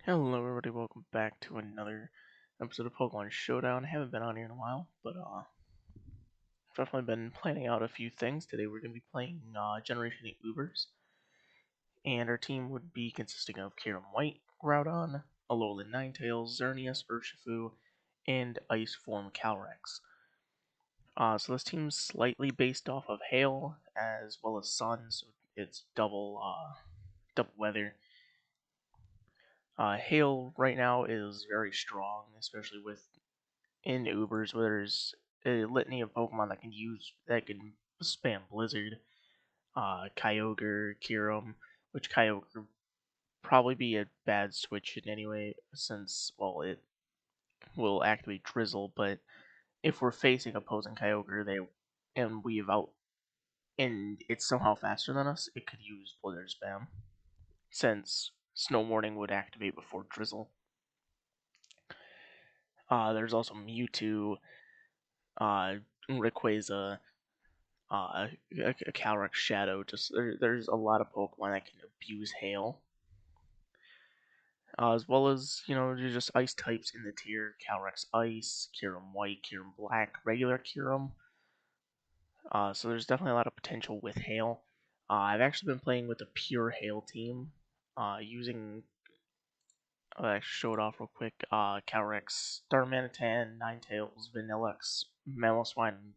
Hello everybody, welcome back to another episode of Pokemon Showdown. I haven't been on here in a while, but definitely been planning out a few things. Today we're going to be playing Generation 8 Ubers, and our team would be consisting of Kyurem White, Groudon, Alolan Ninetales, Xerneas, Urshifu, and Ice Form Calrix. So this team's slightly based off of Hail as well as Sun, so it's double weather. Hail right now is very strong, especially in Ubers where there's a litany of Pokemon that can spam Blizzard, Kyogre, Kyurem, which Kyogre would probably be a bad switch in anyway, since it will activate Drizzle. But if we're facing opposing Kyogre, and we've out and it's somehow faster than us, it could use Blizzard spam, since Snow Warning would activate before Drizzle. There's also Mewtwo, Rayquaza, a Calrix Shadow. There's a lot of Pokemon that can abuse Hail, as well as there's just Ice types in the tier: Calrix Ice, Kyurem White, Kyurem Black, regular Kyurem. So there's definitely a lot of potential with Hail. I've actually been playing with a pure Hail team, using. I show it off real quick. Calrix, Darmanitan, Ninetales, Vanillix, Mamoswine,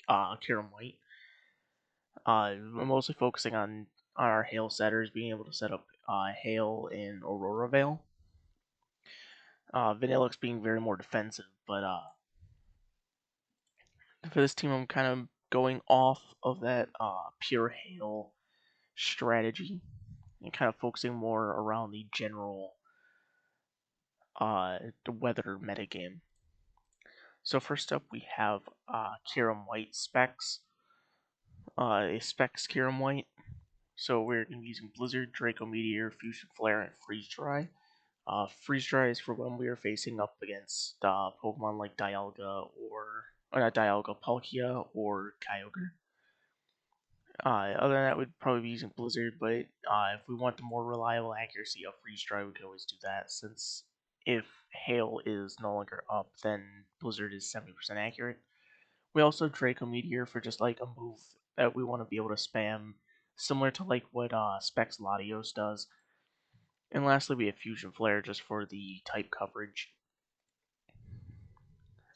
Kyurem White. I'm mostly focusing on our Hail setters being able to set up Hail in Aurora Veil. Vanillix being very more defensive, but for this team, I'm kind of going off of that pure Hail strategy and kind of focusing more around the general the weather metagame. So first up, we have Kyurem White Specs. A Specs Kyurem White. So we're going to be using Blizzard, Draco Meteor, Fusion Flare, and Freeze Dry. Freeze Dry is for when we are facing up against Pokemon like Dialga or not Dialga, Palkia, or Kyogre. Other than that, we'd probably be using Blizzard, but if we want the more reliable accuracy of Freeze Dry, we can always do that, since if Hail is no longer up, then Blizzard is 70% accurate. We also have Draco Meteor for just like a move that we want to be able to spam, similar to like what Specs Latios does. And lastly, we have Fusion Flare just for the type coverage.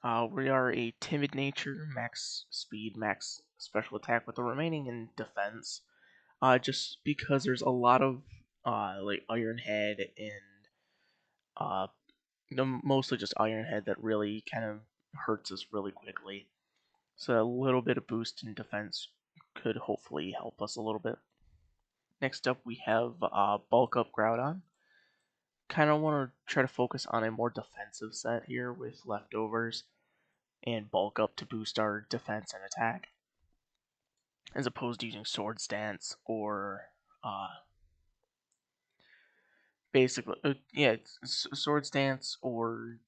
We are a timid nature, max speed, max special attack, with the remaining in defense. Just because there's a lot of like Iron Head and uh, mostly just Iron Head that really kind of hurts us really quickly. So a little bit of boost in defense could hopefully help us a little bit. Next up, we have Bulk Up Groudon. Kind of want to try to focus on a more defensive set here with leftovers and Bulk Up to boost our defense and attack, as opposed to using Swords Dance or basically, Swords Dance, or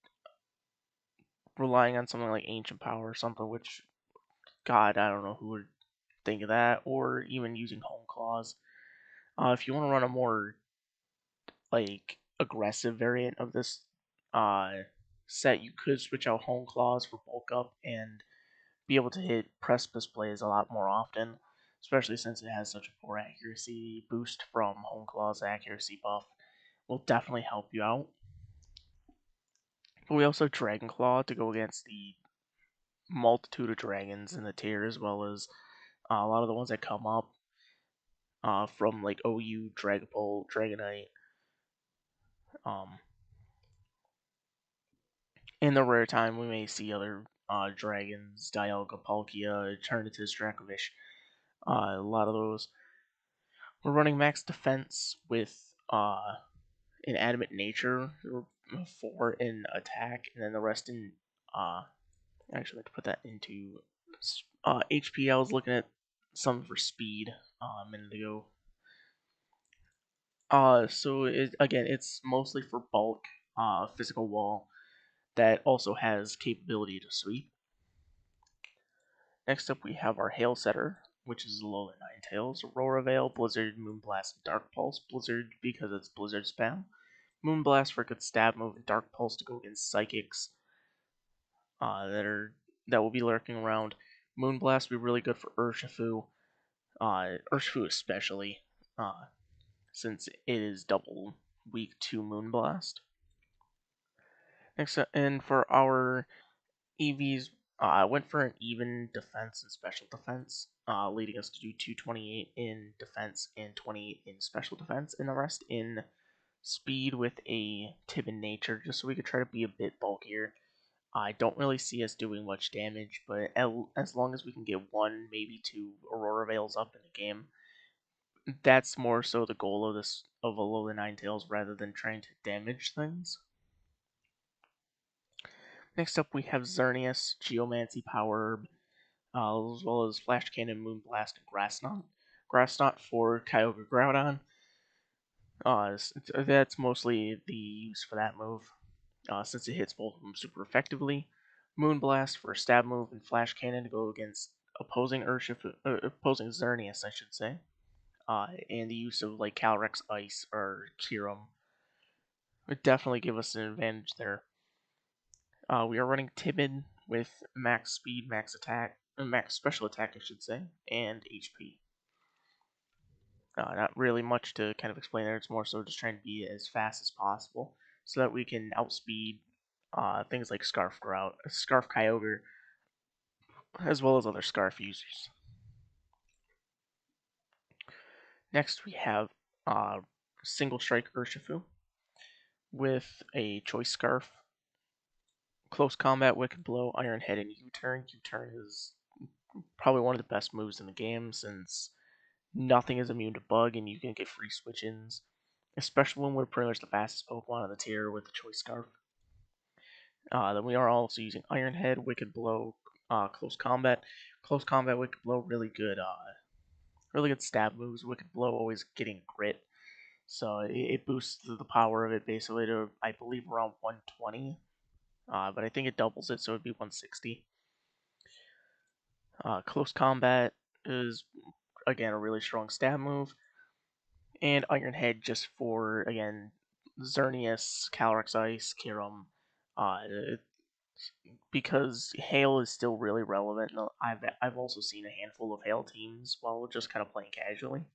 relying on something like Ancient Power or something, which, God, I don't know who would think of that, or even using Home Claws. If you want to run a more like aggressive variant of this set, you could switch out Home Claws for Bulk Up and be able to hit Precipice Blaze a lot more often, especially since it has such a poor accuracy. Boost from Home Claw's accuracy buff will definitely help you out. But we also have Dragon Claw to go against the multitude of dragons in the tier, as well as a lot of the ones that come up from like OU, Dragapult, Dragonite. In the rare time, we may see other dragons, Dialga, Palkia, Eternatus, Dracovish. A lot of those. We're running max defense with inanimate nature for an attack, and then the rest in actually, I have to put that into HP. I was looking at some for speed a minute ago. So again, it's mostly for bulk, physical wall that also has capability to sweep. Next up, we have our Hail Setter, which is Alolan Ninetales, Aurora Veil, Blizzard, Moonblast, Dark Pulse, Blizzard because it's Blizzard spam, Moonblast for a good stab move, and Dark Pulse to go against Psychics that will be lurking around. Moonblast will be really good for Urshifu, Urshifu especially, since it is double weak to Moonblast. Next, and for our EVs, I went for an even defense and special defense, leading us to do 228 in defense and 28 in special defense, and the rest in speed with a timid nature, just so we could try to be a bit bulkier. I don't really see us doing much damage, but as long as we can get one, maybe two Aurora Veils up in the game, that's more so the goal of Alola Ninetales rather than trying to damage things. Next up, we have Xerneas, Geomancy Power, as well as Flash Cannon, Moonblast, and Grass Knot. Grass Knot for Kyogre Groudon. That's mostly the use for that move, since it hits both of them super effectively. Moonblast for a stab move, and Flash Cannon to go against opposing opposing Xerneas, I should say. And the use of like Calrix Ice or Kyurem would definitely give us an advantage there. We are running Timid with max speed, max attack, max special attack, I should say, and HP. Not really much to kind of explain there. It's more so just trying to be as fast as possible so that we can outspeed things like Scarf Kyogre, as well as other Scarf users. Next, we have Single Strike Urshifu with a Choice Scarf, Close Combat, Wicked Blow, Iron Head, and U-Turn. U-Turn is probably one of the best moves in the game since nothing is immune to Bug and you can get free switch-ins, especially when we're pretty much the fastest Pokemon on the tier with the Choice Scarf. Then we are also using Iron Head, Wicked Blow, Close Combat. Close Combat, Wicked Blow, really good stab moves. Wicked Blow always getting Grit, so it boosts the power of it basically to, I believe, around 120. But I think it doubles it, so it'd be 160. Close Combat is, again, a really strong stab move. And Iron Head just for, again, Xerneas, Calrix Ice, Kyurem, because Hail is still really relevant. I've also seen a handful of Hail teams while just kind of playing casually.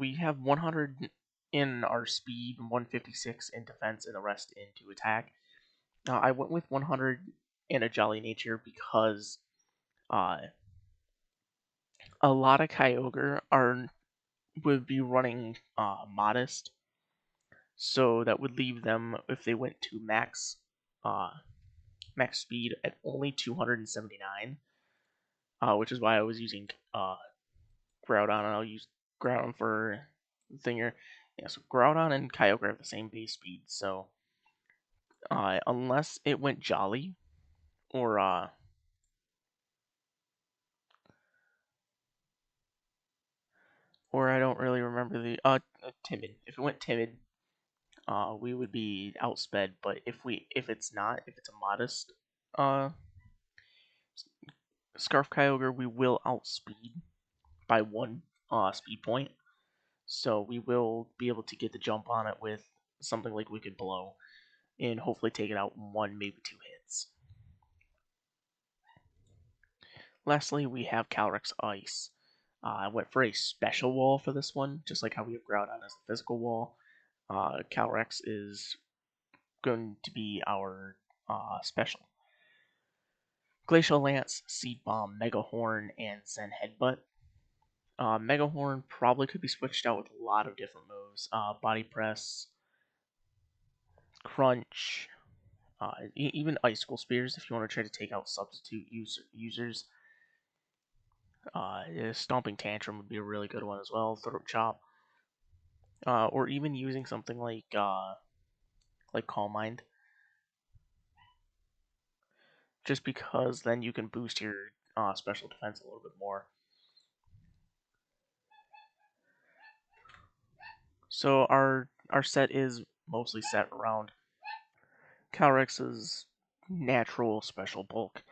We have 100 in our speed, 156 in defense, and the rest into attack. I went with 100 in a Jolly Nature because a lot of Kyogre would be running Modest, so that would leave them, if they went to max speed, at only 279, which is why I was using Groudon, and I'll use Groudon for Thinger. Yeah, so Groudon and Kyogre have the same base speed, so unless it went Jolly, or I don't really remember the Timid. If it went Timid, we would be outsped. But if it's not, if it's a modest Scarf Kyogre, we will outspeed by one speed point. So we will be able to get the jump on it with something like Wicked Blow, and hopefully take it out in one, maybe two hits. Lastly, we have Calrix Ice. I went for a special wall for this one, just like how we have Groudon as a physical wall. Calrix is going to be our special. Glacial Lance, Seed Bomb, Mega Horn, and Zen Headbutt. Mega Horn probably could be switched out with a lot of different moves. Body Press, Crunch, even Icicle Spears if you want to try to take out substitute users. Stomping Tantrum would be a really good one as well. Throat Chop, or even using something like Calm Mind, just because then you can boost your special defense a little bit more. So our set is mostly set around Calrix's natural special bulk,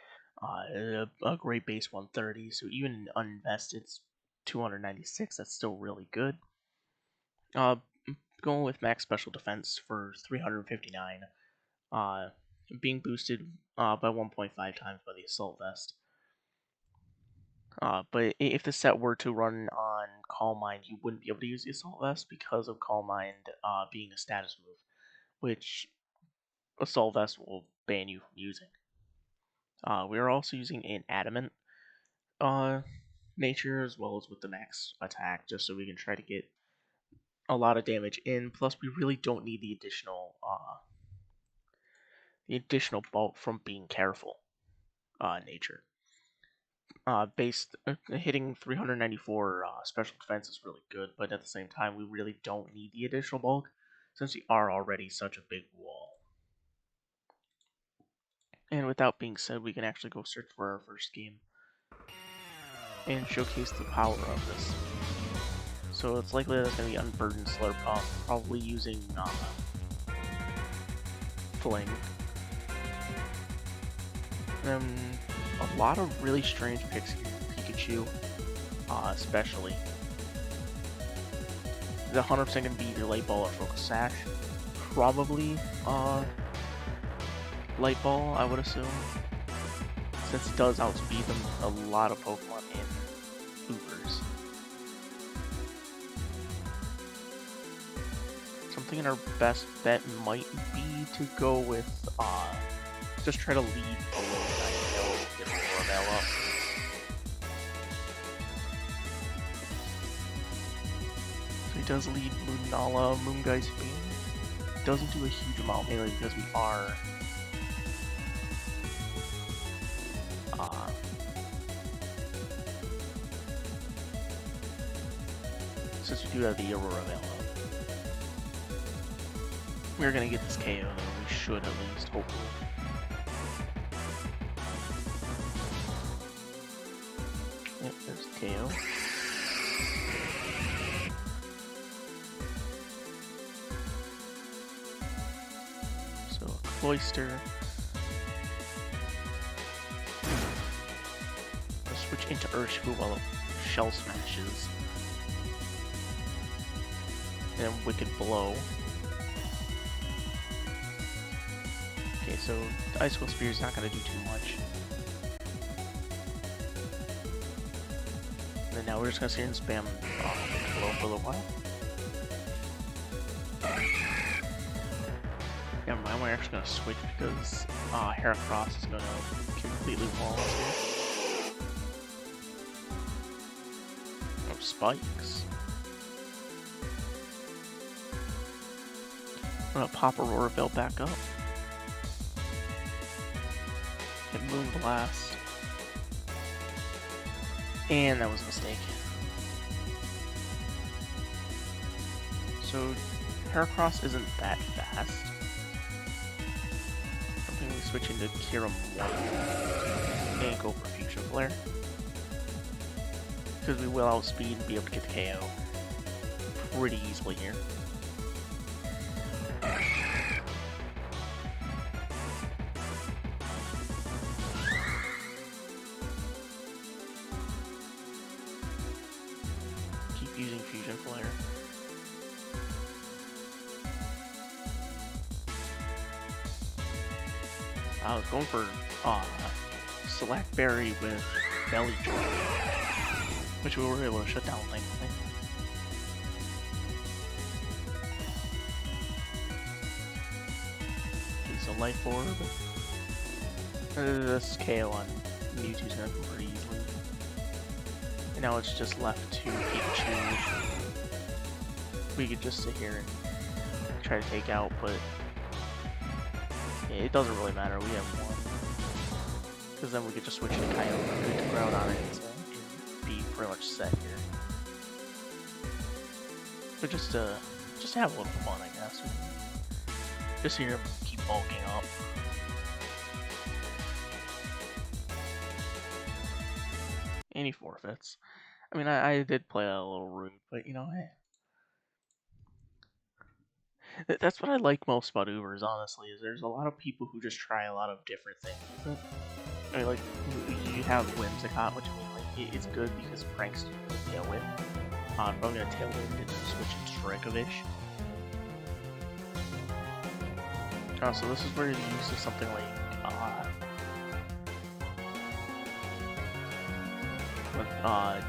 a great base 130. So even uninvested, 296. That's still really good. going with max special defense for 359, being boosted by 1.5 times by the assault vest. But if the set were to run on Calm Mind, you wouldn't be able to use the assault vest because of Calm Mind being a status move, which assault vest will ban you from using. We are also using an adamant nature as well as with the max attack, just so we can try to get a lot of damage in. Plus, we really don't need the additional bulk from being careful nature. Hitting 394 special defense is really good, but at the same time, we really don't need the additional bulk since we are already such a big wall. And with that being said, we can actually go search for our first game and showcase the power of this. So it's likely that it's going to be Unburdened Slurpuff, probably using Fling. A lot of really strange picks here. Pikachu, especially. The 100% going to be either Light Ball or Focus Sash. Probably Light Ball, I would assume. Since it does outspeed them a lot of Pokemon in Ubers. Something in our best bet might be to go with, just try to lead below Ninetale, get Roravale up. So he does lead Moonala, Moongeist Beam. Doesn't do a huge amount mainly because we are since we do have the Aurora Veil up. We're gonna get this KO though, we should at least, hopefully. Yep, there's KO. So, Cloyster. We'll switch into Urshifu while it Shell Smashes. And Wicked Blow. Okay, so the Icicle Spear is not going to do too much. And then now we're just going to sit here and spam Wicked Blow for a little while. Never mind, we're actually going to switch because Heracross is going to completely wall us here. Oh, Spikes. I'm gonna pop Aurora Veil back up. Hit Moonblast. And that was a mistake. So, Heracross isn't that fast. I'm going to switch into Kyurem 1 and go for Fusion Flare. Because we will outspeed and be able to get the KO pretty easily here. Using Fusion Flare. I was going for Select Berry with Belly Drum, which we were able to shut down, thankfully. Okay, so Life Orb. This KO on Mewtwo's gonna go pretty easily. And now it's just left to Pikachu. We could just sit here and try to take out, but yeah, it doesn't really matter. We have one. Because then we could just switch to Kyogre, to Groudon and be pretty much set here. But just to have a little fun, I guess. Just here and keep bulking up. And he forfeits. I mean, I did play that a little rude, but you know, hey. That's what I like most about Ubers, honestly, is there's a lot of people who just try a lot of different things. I mean, like, you have Whimsicott, which I mean, like, it's good because pranks do Tailwind. But I'm going to Tailwind and switch into Dracovish. So this is where the use of something like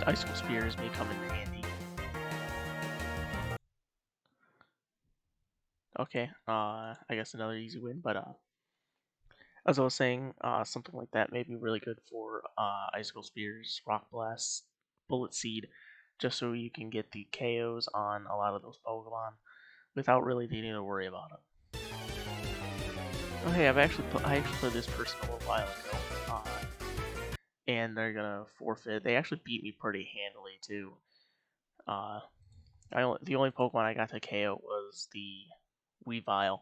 Icicle Spears may come in handy. Okay, I guess another easy win, but as I was saying, something like that may be really good for Icicle Spears, Rock Blast, Bullet Seed, just so you can get the KOs on a lot of those Pokemon without really needing to worry about them. Okay, I actually played this person a little while ago, and they're gonna forfeit. They actually beat me pretty handily too. The only Pokemon I got to KO was the Weavile.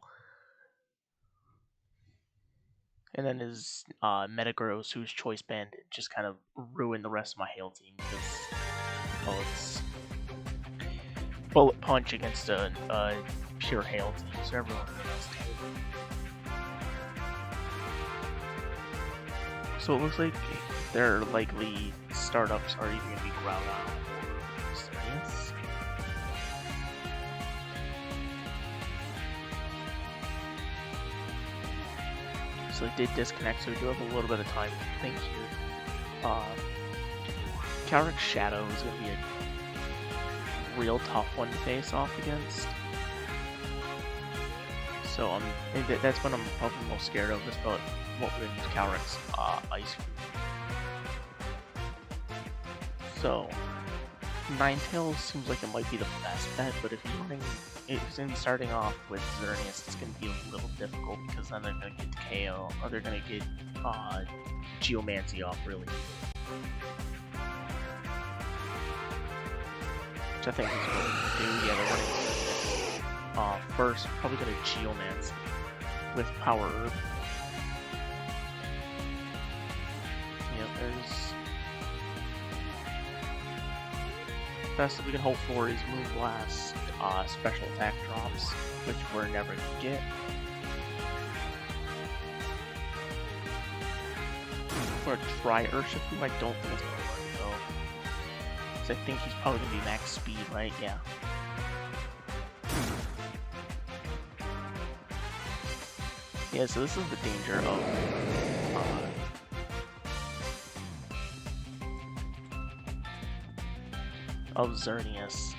And then his Metagross, whose Choice Band just kind of ruined the rest of my Hail team because, well, it's Bullet Punch against a pure Hail team, so everyone knows. So it looks like their likely startups are either going to be Groudon or Xerneas. So they did disconnect, so we do have a little bit of time to think here. Calrix Shadow is going to be a real tough one to face off against. So that's what I'm probably most scared of, is about what we're going to use Calrix Ice. So Ninetales seems like it might be the best bet, but if you're starting off with Xerneas, it's going to be a little difficult because then they're going to get KO, or they're going to get Geomancy off really easily. Which I think is what we do. Yeah, they're going to first probably going to Geomancy with Power Herb. Yeah, there's best we can hope for is Moonblast special attack drops, which we're never going to get. I'm going to try Urshifu. I don't think it's going to work though, because I think he's probably going to be max speed, right? Yeah. Yeah, so this is the danger of Xerneas.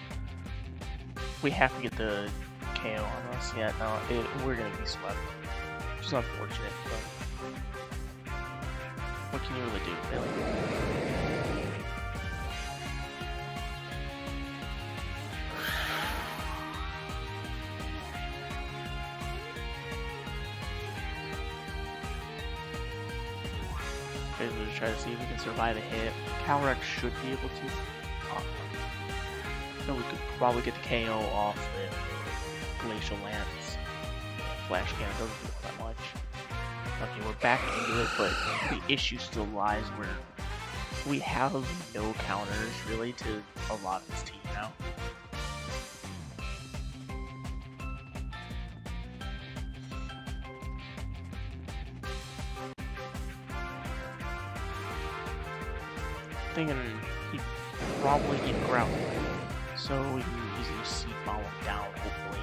We have to get the KO on us. Yeah, no, we're gonna be swept. Which is unfortunate, but what can you really do, really? Okay, we'll try to see if we can survive a hit. Calrix should be able to. So we could probably get the KO off the Glacial Lance. Flash Cannon doesn't do all that much. Okay, we're back into it, but the issue still lies where we have no counters really to a lot of this team now. Thinking he'd probably get Groudon. So we can easily Seed Bomb him down, hopefully.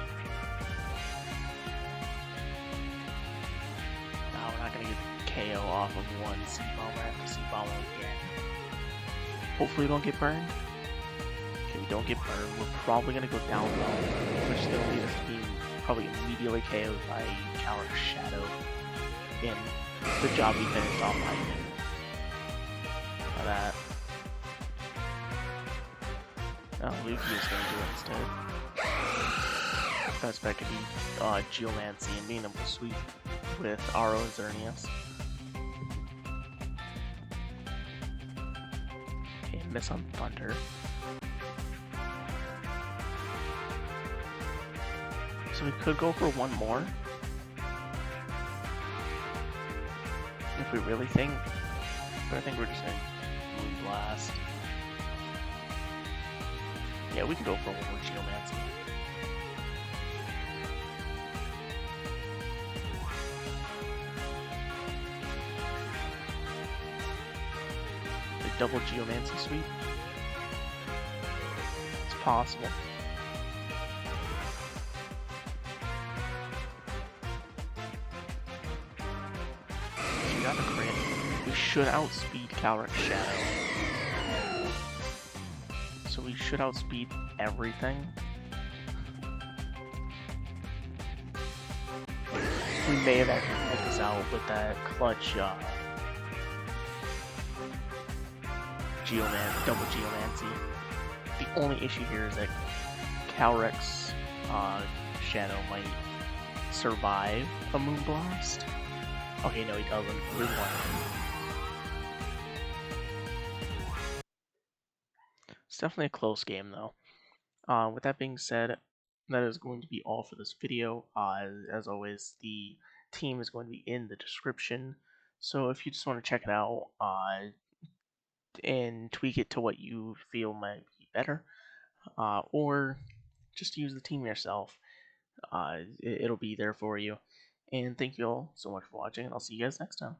No, we're not gonna get KO off of one Seed Bomb. We're gonna have to Seed Bomb him again. Hopefully we don't get burned. Okay, we don't get burned. We're probably gonna go down low, which is gonna lead us to being probably immediately KO'd by Calrix Shadow. And the job we finished off by him. Look at that. Oh, Lugia is going to do it instead. I expect to be Geomancy and being able to sweep with Aro and Xerneas. Okay, miss on Thunder. So we could go for one more. If we really think. But I think we're just going to Moonblast. Yeah, we can go for one more Geomancy. The double Geomancy sweep. It's possible. got a crit. We should outspeed Calrix Shadow. So we should outspeed everything. We may have actually pulled this out with that clutch double Geomancy. The only issue here is that Calrix Shadow might survive a Moonblast. Okay, no, he doesn't. We won. It's definitely a close game, though. With that being said, that is going to be all for this video. As always, the team is going to be in the description. So if you just want to check it out and tweak it to what you feel might be better, or just use the team yourself, it'll be there for you. And thank you all so much for watching, and I'll see you guys next time.